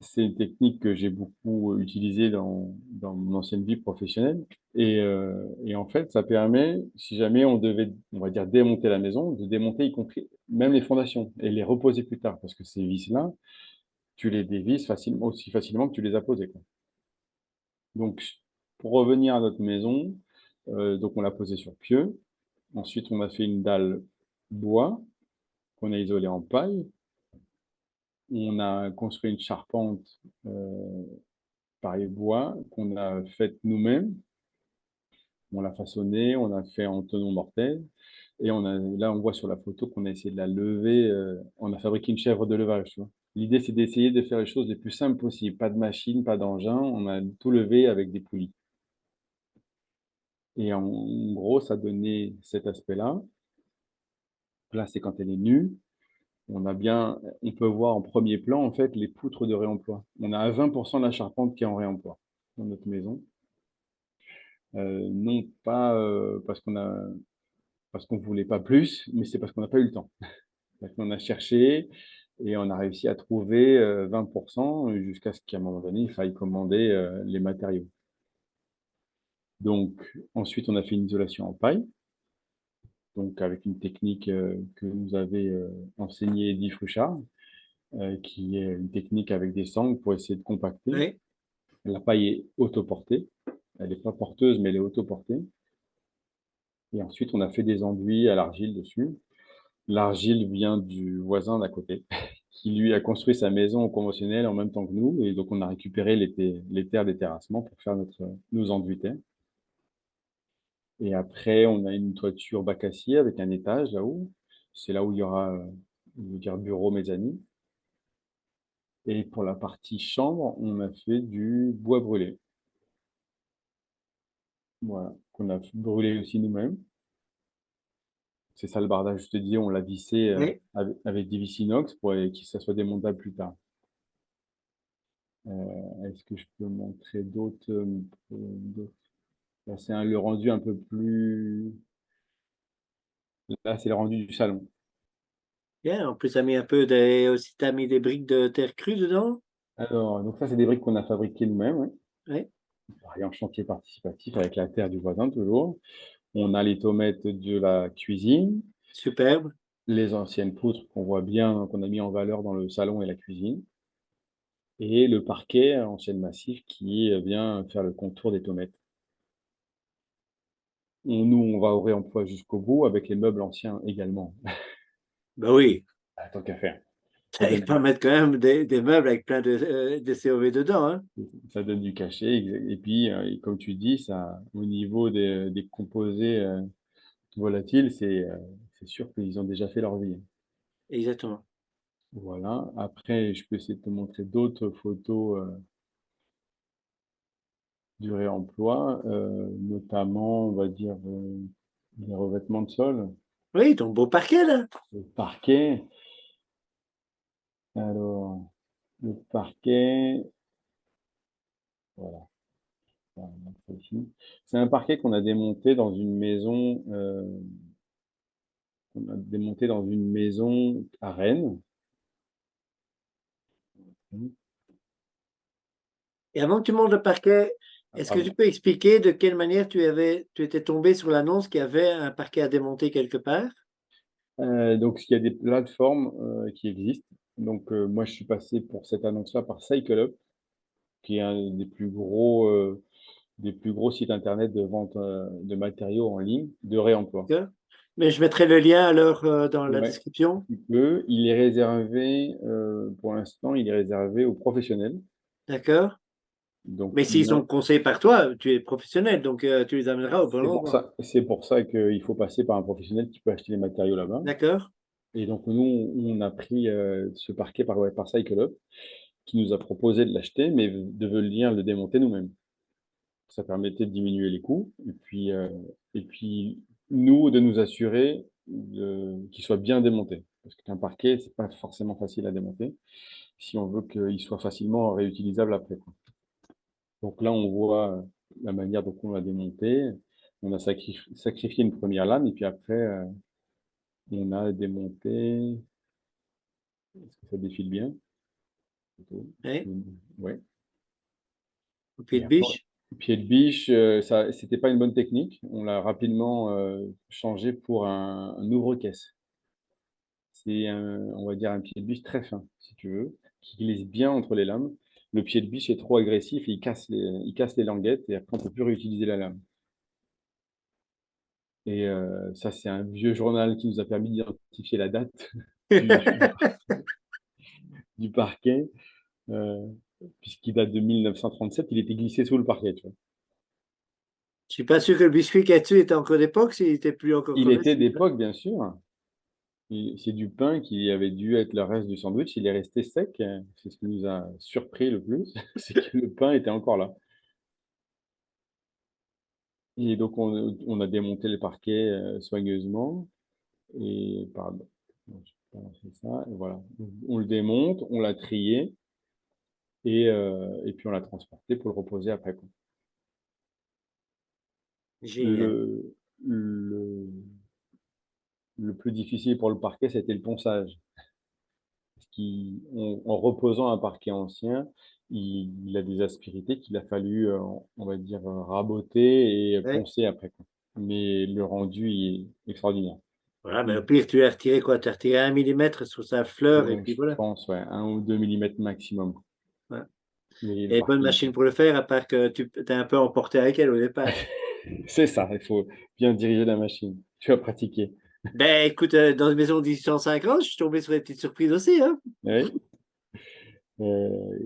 C'est une technique que j'ai beaucoup utilisée dans mon ancienne vie professionnelle. Et en fait, ça permet, si jamais on devait, on va dire, démonter la maison, de démonter y compris même les fondations et les reposer plus tard. Parce que ces vis-là, tu les dévisses facilement, aussi facilement que tu les as posées, quoi. Donc, pour revenir à notre maison, donc on l'a posée sur pieux. Ensuite, on a fait une dalle bois qu'on a isolée en paille. On a construit une charpente pareil bois qu'on a faite nous-mêmes. On l'a façonnée, on a fait en tenon mortel. Et là, on voit sur la photo qu'on a essayé de la lever. On a fabriqué une chèvre de levage, tu vois. L'idée, c'est d'essayer de faire les choses les plus simples possibles. Pas de machine, pas d'engin. On a tout levé avec des poulies. Et en gros, ça donnait cet aspect-là. Là, c'est quand elle est nue. On peut voir en premier plan, en fait, les poutres de réemploi. On a à 20% de la charpente qui est en réemploi dans notre maison. Non pas parce qu'on voulait pas plus, mais c'est parce qu'on n'a pas eu le temps. On a cherché et on a réussi à trouver 20% jusqu'à ce qu'à un moment donné, il faille commander les matériaux. Donc, ensuite, on a fait une isolation en paille, donc avec une technique que nous avait enseignée Eddie Fruchard, qui est une technique avec des sangles pour essayer de compacter. Oui. La paille est autoportée. Elle n'est pas porteuse, mais elle est autoportée. Et ensuite, on a fait des enduits à l'argile dessus. L'argile vient du voisin d'à côté, qui lui a construit sa maison conventionnelle en même temps que nous. Et donc, on a récupéré les terres des terrassements pour faire nos enduits terre. Et après, on a une toiture bac acier avec un étage là-haut. C'est là où il y aura, je veux dire, bureau, mezzanine. Et pour la partie chambre, on a fait du bois brûlé. Voilà, qu'on a brûlé aussi nous-mêmes. C'est ça le bardage, je te dis, on l'a vissé Oui. avec des vis inox pour que ça soit démontable plus tard. Est-ce que je peux montrer d'autres? Là, le rendu un peu plus. Là, c'est le rendu du salon. Bien. En plus, aussi, t'as mis des briques de terre crue dedans. Alors, donc ça, c'est des briques qu'on a fabriquées nous-mêmes, ouais. Oui. Pareil, en chantier participatif avec la terre du voisin, toujours. On a les tomates de la cuisine, Superbe. les anciennes poutres qu'on voit bien, qu'on a mis en valeur dans le salon et la cuisine, et le parquet en chêne massif qui vient faire le contour des tomates. Nous, on va au réemploi jusqu'au bout avec les meubles anciens également. Ben oui. Ah, tant qu'à faire. Ça Il donne, pas mettre quand même des meubles avec plein de COV dedans, hein. ça donne du cachet. Et puis, comme tu dis, ça, au niveau des composés volatiles, c'est sûr qu'ils ont déjà fait leur vie. Exactement. Voilà. Après, je peux essayer de te montrer d'autres photos du réemploi, notamment, on va dire, les revêtements de sol, Oui, ton beau parquet, là. le parquet. Alors, le parquet, voilà. Voilà, donc celle-ci. C'est un parquet qu'on a démonté dans une maison, à Rennes. Et avant que tu montes le parquet, Ah, est-ce que pardon. tu peux expliquer de quelle manière tu étais tombé sur l'annonce qu'il y avait un parquet à démonter quelque part? Donc, il y a des plateformes qui existent. Donc, moi, je suis passé pour cette annonce-là par Cycle Up. qui est un des plus gros sites internet de vente de matériaux en ligne de réemploi. D'accord. Mais je mettrai le lien alors dans la Ouais, description. tu peux. Il est réservé, pour l'instant, il est réservé aux professionnels. D'accord. Donc, Mais s'ils sont conseillés par toi, tu es professionnel, donc tu les amèneras au bon endroit. c'est pour ça qu'il faut passer par un professionnel qui peut acheter les matériaux là-bas. D'accord. Et donc, nous, on a pris ce parquet par Cycle Up, qui nous a proposé de l'acheter, mais de venir le démonter nous-mêmes. Ça permettait de diminuer les coûts et puis nous, de nous assurer qu'il soit bien démonté. Parce qu'un parquet, c'est pas forcément facile à démonter si on veut qu'il soit facilement réutilisable après, quoi. Donc là, on voit la manière dont on l'a démonté. On a sacrifié une première lame et puis après, on a démonté. Est-ce que ça défile bien? Plutôt. Oui. Ouais. Au pied Et de après, biche. pied de biche, ça, c'était pas une bonne technique. On l'a rapidement changé pour un ouvre-caisse. C'est on va dire un pied de biche très fin, si tu veux, qui glisse bien entre les lames. Le pied de biche est trop agressif, il casse les languettes et après on peut plus réutiliser la lame. Et ça, c'est un vieux journal qui nous a permis d'identifier la date du, du parquet, euh, puisqu'il date de 1937. Il était glissé sous le parquet, tu vois. Je suis pas sûr que le biscuit qu'il y a dessus était encore d'époque, s'il était plus encore Il était comestible. d'époque, bien sûr. C'est du pain qui avait dû être le reste du sandwich. Il est resté sec. C'est ce qui nous a surpris le plus, c'est que le pain était encore là. Et donc, on a démonté le parquet soigneusement. Et pardon, non, j'ai pas lancé ça. Et voilà. Donc, on le démonte, on l'a trié et puis on l'a transporté pour le reposer après, quoi. Génial. Le, le, le plus difficile pour le parquet, c'était le ponçage. En reposant un parquet ancien, il a des aspérités qu'il a fallu, on va dire, raboter et Ouais. poncer après, quoi. Mais le rendu est extraordinaire. Voilà, mais Il- au pire, tu as retiré quoi? Tu as retiré 1 millimètre sur sa fleur et ouais, puis je voilà. pense, ouais, 1 ou 2 millimètres maximum. Ouais. Mais le Et bonne parquet est machine nickel. pour le faire, à part que tu t'es un peu emporté avec elle au départ. C'est ça, il faut bien diriger la machine. Tu vas pratiquer. Ben écoute, dans une maison de 1850, je suis tombé sur des petites surprises aussi, hein. Oui. Euh,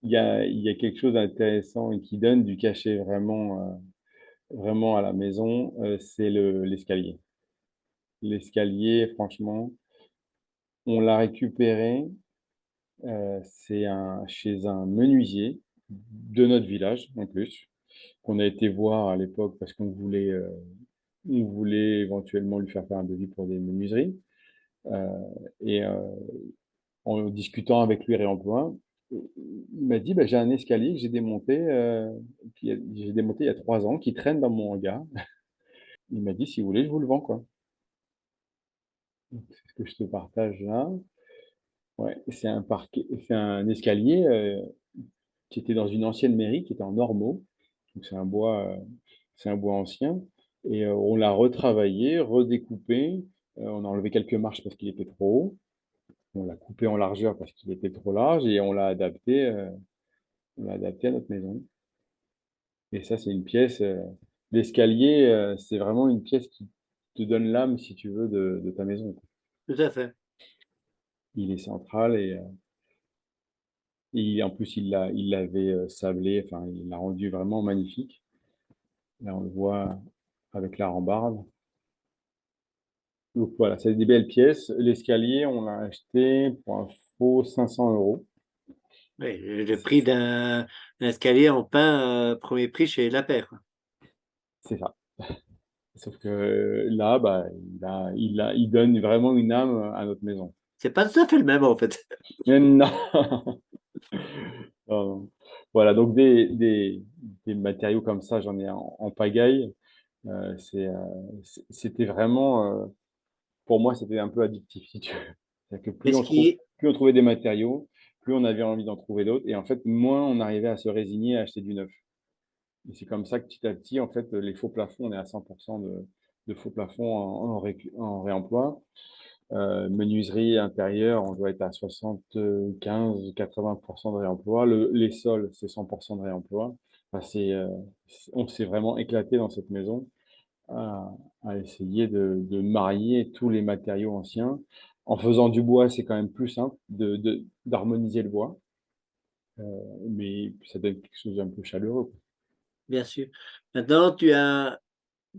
il y a quelque chose d'intéressant et qui donne du cachet vraiment à la maison, c'est l'escalier. L'escalier, franchement, on l'a récupéré, chez un menuisier de notre village, en plus, qu'on a été voir à l'époque parce on voulait éventuellement lui faire un devis pour des menuiseries. Euh, et en discutant avec lui réemploi, il m'a dit, bah, j'ai un escalier que j'ai démonté il y a 3 ans, qui traîne dans mon hangar. Il m'a dit, si vous voulez, je vous le vends, quoi. Donc, c'est ce que je te partage là. Ouais, c'est un escalier qui était dans une ancienne mairie, qui était en ormeau. Donc c'est un bois ancien. Et on l'a retravaillé, redécoupé. On a enlevé quelques marches parce qu'il était trop haut. On l'a coupé en largeur parce qu'il était trop large et on l'a adapté à notre maison. Et ça, c'est une pièce. L'escalier, c'est vraiment une pièce qui te donne l'âme, si tu veux, de ta maison, quoi. Tout à fait. Il est central et en plus, il l'avait sablé, enfin, il l'a rendu vraiment magnifique. Là, on le voit avec la rambarde. Donc voilà, c'est des belles pièces. L'escalier, on l'a acheté pour un faux 500 euros. Oui, le prix d'un escalier en pain, premier prix chez La Paire, quoi. C'est ça. Sauf que là, bah, il donne vraiment une âme à notre maison. C'est pas tout à fait le même en fait. Mais non! Non. Voilà, donc des matériaux comme ça, j'en ai en pagaille. C'était vraiment, pour moi, c'était un peu addictif, si tu veux. C'est-à-dire que Mais ce qui, plus on trouvait des matériaux, plus on avait envie d'en trouver d'autres. Et en fait, moins on arrivait à se résigner à acheter du neuf. Et c'est comme ça que petit à petit, en fait, les faux plafonds, on est à 100% de faux plafonds en réemploi. Menuiserie intérieure, on doit être à 75-80% de réemploi. Les sols, c'est 100% de réemploi. Enfin, on s'est vraiment éclaté dans cette maison à, à essayer de marier tous les matériaux anciens. En faisant du bois, c'est quand même plus simple d'harmoniser le bois, mais ça donne quelque chose d'un peu chaleureux, quoi. Bien sûr. Maintenant, tu as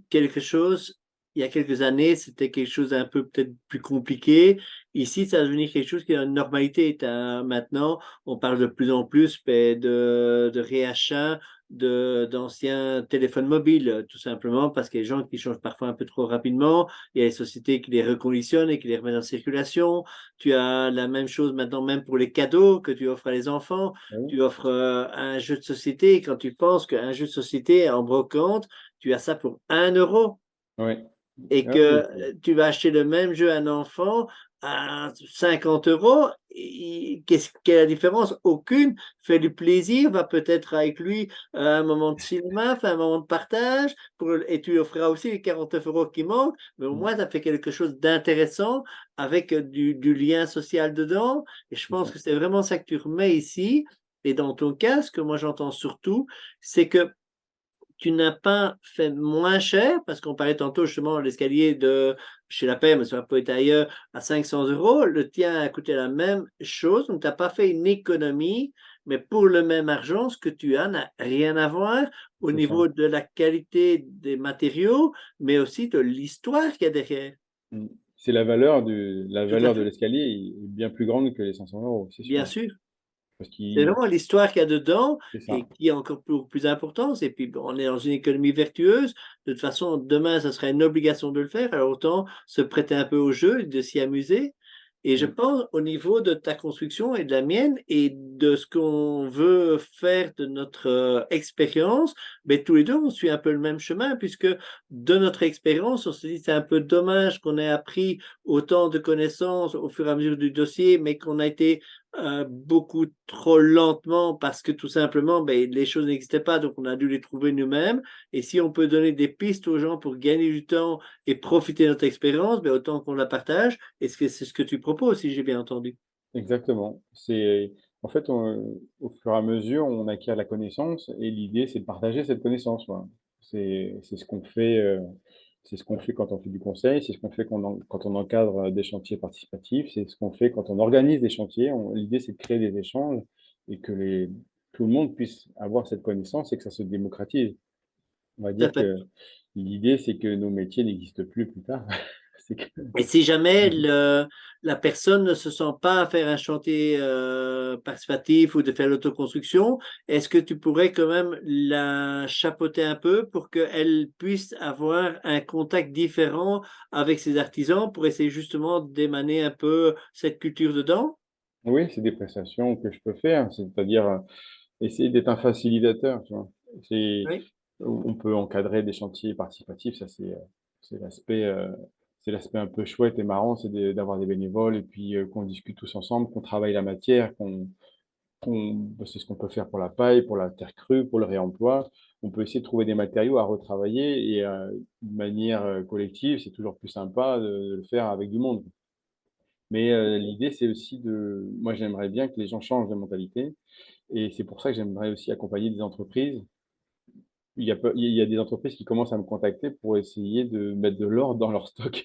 quelque chose, il y a quelques années, c'était quelque chose d'un peu peut-être plus compliqué. Ici, ça va devenir quelque chose qui est une normalité. Maintenant, on parle de plus en plus ben, de réachat d'anciens téléphones mobiles, tout simplement parce qu'il y a des gens qui changent parfois un peu trop rapidement. Il y a les sociétés qui les reconditionnent et qui les remettent en circulation. Tu as la même chose maintenant, même pour les cadeaux que tu offres à les enfants. Oui, Tu offres un jeu de société et quand tu penses qu'un jeu de société en brocante, tu as ça pour 1 € oui. et Ah que oui, tu vas acheter le même jeu à un enfant à 50 €, quelle est la différence? Aucune. Fait du plaisir, va peut-être avec lui un moment de cinéma, fait un moment de partage, et tu lui offriras aussi les 49 € qui manquent, mais au moins, ça fait quelque chose d'intéressant avec du lien social dedans. Et je c'est pense ça. que c'est vraiment ça que tu remets ici. Et dans ton cas, ce que moi j'entends surtout, c'est que tu n'as pas fait moins cher, parce qu'on parlait tantôt justement de l'escalier de chez la paix, mais ça peut être ailleurs, à 500 €. Le tien a coûté la même chose, donc tu n'as pas fait une économie, mais pour le même argent, ce que tu as n'a rien à voir au C'est ça. niveau de la qualité des matériaux, mais aussi de l'histoire qu'il y a derrière. Mm. C'est la Tout à valeur de fait, l'escalier est bien plus grande que les 500 €, c'est bien sûr. sûr. Parce C'est qu'il, vraiment l'histoire qu'il y a dedans c'est ça. et qui est encore plus importante. Et puis, bon, on est dans une économie vertueuse. De toute façon, demain, ça serait une obligation de le faire. Alors, autant se prêter un peu au jeu et de s'y amuser. Et je Mm. pense au niveau de ta construction et de la mienne et de ce qu'on veut faire de notre expérience, mais tous les deux, on suit un peu le même chemin puisque de notre expérience, on se dit c'est un peu dommage qu'on ait appris autant de connaissances au fur et à mesure du dossier, mais qu'on a été beaucoup trop lentement parce que tout simplement, ben, les choses n'existaient pas, donc on a dû les trouver nous-mêmes. Et si on peut donner des pistes aux gens pour gagner du temps et profiter de notre expérience, ben, autant qu'on la partage. Et c'est ce que tu proposes, si j'ai bien entendu. Exactement. En fait, au fur et à mesure, on acquiert la connaissance et l'idée, c'est de partager cette connaissance, voilà. C'est ce qu'on fait, c'est ce qu'on fait quand on fait du conseil, c'est ce qu'on fait quand on encadre des chantiers participatifs, c'est ce qu'on fait quand on organise des chantiers. L'idée, c'est de créer des échanges et tout le monde puisse avoir cette connaissance et que ça se démocratise. On va Tout à dire fait. que l'idée, c'est que nos métiers n'existent plus tard. C'est que Et si jamais la personne ne se sent pas faire un chantier participatif ou de faire l'autoconstruction, est-ce que tu pourrais quand même la chapeauter un peu pour qu'elle puisse avoir un contact différent avec ses artisans pour essayer justement d'émaner un peu cette culture dedans? Oui, c'est des prestations que je peux faire, c'est-à-dire essayer d'être un facilitateur, tu vois. Oui. On peut encadrer des chantiers participatifs, ça c'est l'aspect euh, c'est l'aspect un peu chouette et marrant, d'avoir des bénévoles et puis qu'on discute tous ensemble, qu'on travaille la matière, c'est ce qu'on peut faire pour la paille, pour la terre crue, pour le réemploi. On peut essayer de trouver des matériaux à retravailler et de manière collective, c'est toujours plus sympa de le faire avec du monde. Mais l'idée, c'est aussi moi, j'aimerais bien que les gens changent de mentalité. Et c'est pour ça que j'aimerais aussi accompagner des entreprises. Il y a des entreprises qui commencent à me contacter pour essayer de mettre de l'ordre dans leur stock.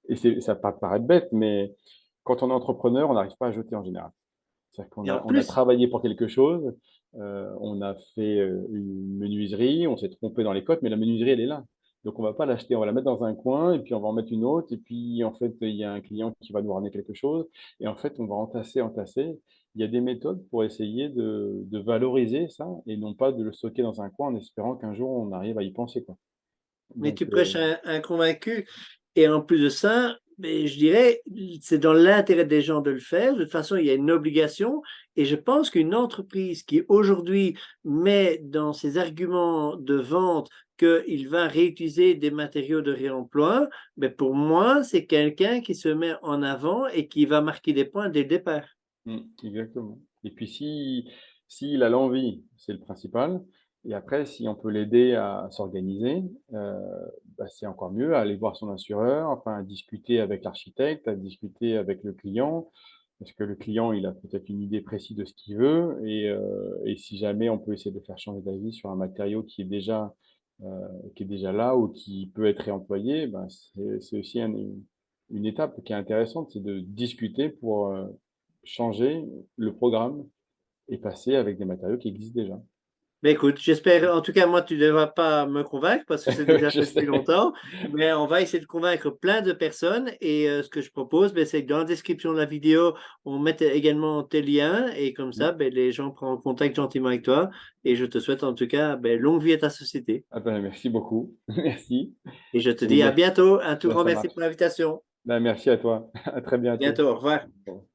Et ça peut paraître bête, mais quand on est entrepreneur, on n'arrive pas à jeter en général. C'est-à-dire Et en on a plus, travaillé pour quelque chose, on a fait une menuiserie, on s'est trompé dans les cotes, mais la menuiserie, elle est là. Donc on va pas l'acheter, on va la mettre dans un coin, et puis on va en mettre une autre, et puis en fait, il y a un client qui va nous ramener quelque chose, et en fait, on va entasser, entasser. Il y a des méthodes pour essayer de valoriser ça, et non pas de le stocker dans un coin en espérant qu'un jour on arrive à y penser, quoi. mais Donc, tu prêches un convaincu. Et en plus de ça, ben, je dirais, c'est dans l'intérêt des gens de le faire. De toute façon, il y a une obligation. Et je pense qu'une entreprise qui aujourd'hui met dans ses arguments de vente qu'il va réutiliser des matériaux de réemploi, ben pour moi, c'est quelqu'un qui se met en avant et qui va marquer des points dès le départ. exactement. Et puis s'il a l'envie, c'est le principal. Et après, si on peut l'aider à s'organiser, c'est encore mieux, à aller voir son assureur, enfin, à discuter avec l'architecte, à discuter avec le client. Parce que le client, il a peut-être une idée précise de ce qu'il veut et si jamais on peut essayer de faire changer d'avis sur un matériau heu, qui est déjà là ou qui peut être réemployé, ben, c'est aussi une étape qui est intéressante, c'est de discuter pour, changer le programme et passer avec des matériaux qui existent déjà. Mais écoute, j'espère, en tout cas, moi, tu ne devras pas me convaincre parce que c'est Oui, déjà je fait depuis sais. longtemps, mais on va essayer de convaincre plein de personnes et ce que je propose, ben, c'est que dans la description de la vidéo, on mette également tes liens et comme Mmh. ça, ben, les gens prennent contact gentiment avec toi et je te souhaite en tout cas ben, longue vie à ta société. Ah ben, merci beaucoup. Merci. Et je te Et dis à merci. bientôt. Un tout Ben, grand ça merci marche. pour l'invitation. Ben, merci à toi. À très À bientôt. bientôt. Au revoir. Bon.